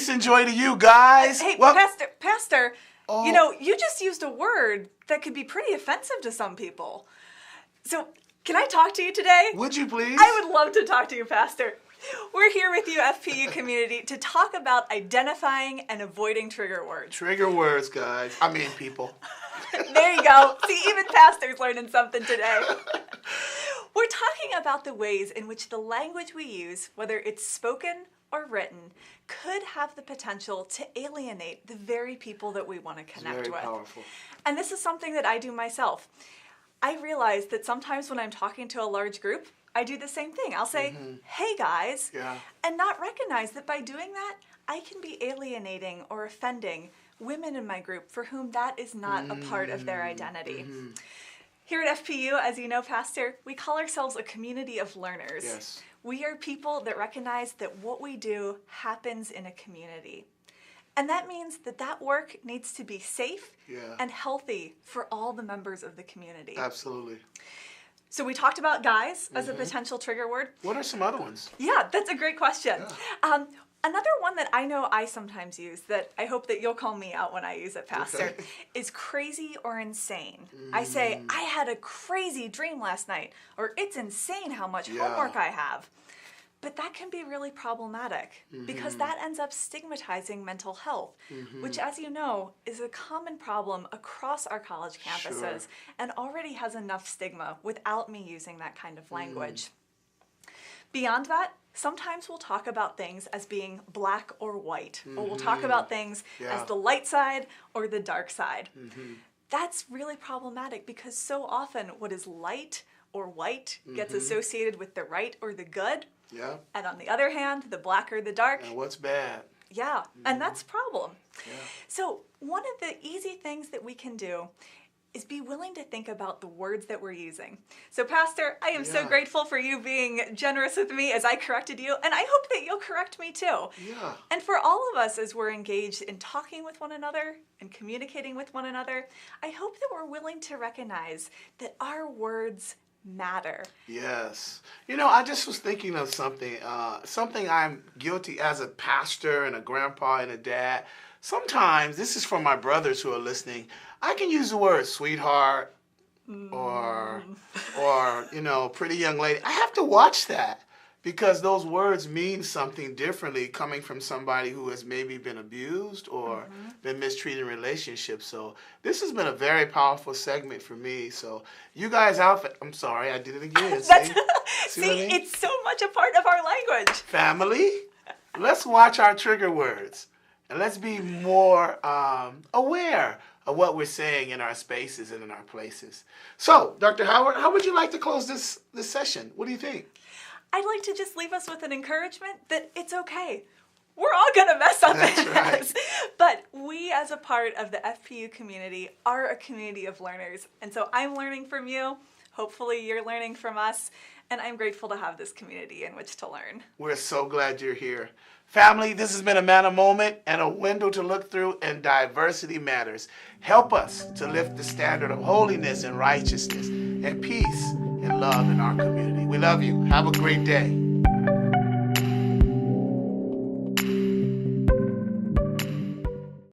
Peace and joy to you guys. Hey, well, Pastor, Oh. you know, you just used a word that could be pretty offensive to some people. So, can I talk to you today? Would you please? I would love to talk to you, Pastor. We're here with you, FPU community, to talk about identifying and avoiding trigger words. Trigger words, guys. I mean, people. There you go. See, even Pastor's learning something today. We're talking about the ways in which the language we use, whether it's spoken or written, could have the potential to alienate the very people that we want to connect Very with. powerful. And this is something that I do myself. I realize that sometimes when I'm talking to a large group, I do the same thing. I'll say, hey guys, Yeah. and not recognize that by doing that, I can be alienating or offending women in my group for whom that is not a part of their identity. Here at FPU, as you know, Pastor, we call ourselves a community of learners. Yes. We are people that recognize that what we do happens in a community. And that means that that work needs to be safe and healthy for all the members of the community. Absolutely. So we talked about guys as a potential trigger word. What are some other ones? Yeah, that's a great question. Yeah. Another one that I know I sometimes use that I hope that you'll call me out when I use it, Pastor, Okay. is crazy or insane. I say, I had a crazy dream last night, or it's insane how much homework I have. But that can be really problematic because that ends up stigmatizing mental health, which, as you know, is a common problem across our college campuses and already has enough stigma without me using that kind of language. Beyond that, sometimes we'll talk about things as being black or white, or we'll talk about things as the light side or the dark side. That's really problematic because so often what is light or white gets associated with the right or the good. Yeah. And on the other hand, the black or the dark, And what's bad? and that's a problem. Yeah. So one of the easy things that we can do is be willing to think about the words that we're using. So Pastor, I am so grateful for you being generous with me as I corrected you, and I hope that you'll correct me too. Yeah. And for all of us as we're engaged in talking with one another and communicating with one another, I hope that we're willing to recognize that our words matter. Yes. You know, I just was thinking of something, something I'm guilty as a pastor and a grandpa and a dad. Sometimes, this is for my brothers who are listening, I can use the word sweetheart or you know, pretty young lady. I have to watch that because those words mean something differently coming from somebody who has maybe been abused or been mistreated in relationships. So this has been a very powerful segment for me. So you guys out there, I'm sorry, I did it again. See what I mean? It's so much a part of our language. Family, let's watch our trigger words and let's be more aware of what we're saying in our spaces and in our places. So, Dr. Howard, how would you like to close this session? What do you think? I'd like to just leave us with an encouragement that it's okay. We're all going to mess up That's in right. this. But we, as a part of the FPU community, are a community of learners. And so I'm learning from you. Hopefully you're learning from us. And I'm grateful to have this community in which to learn. We're so glad you're here. Family, this has been a Manna moment and a window to look through, and diversity matters. Help us to lift the standard of holiness and righteousness and peace and love in our community. We love you. Have a great day.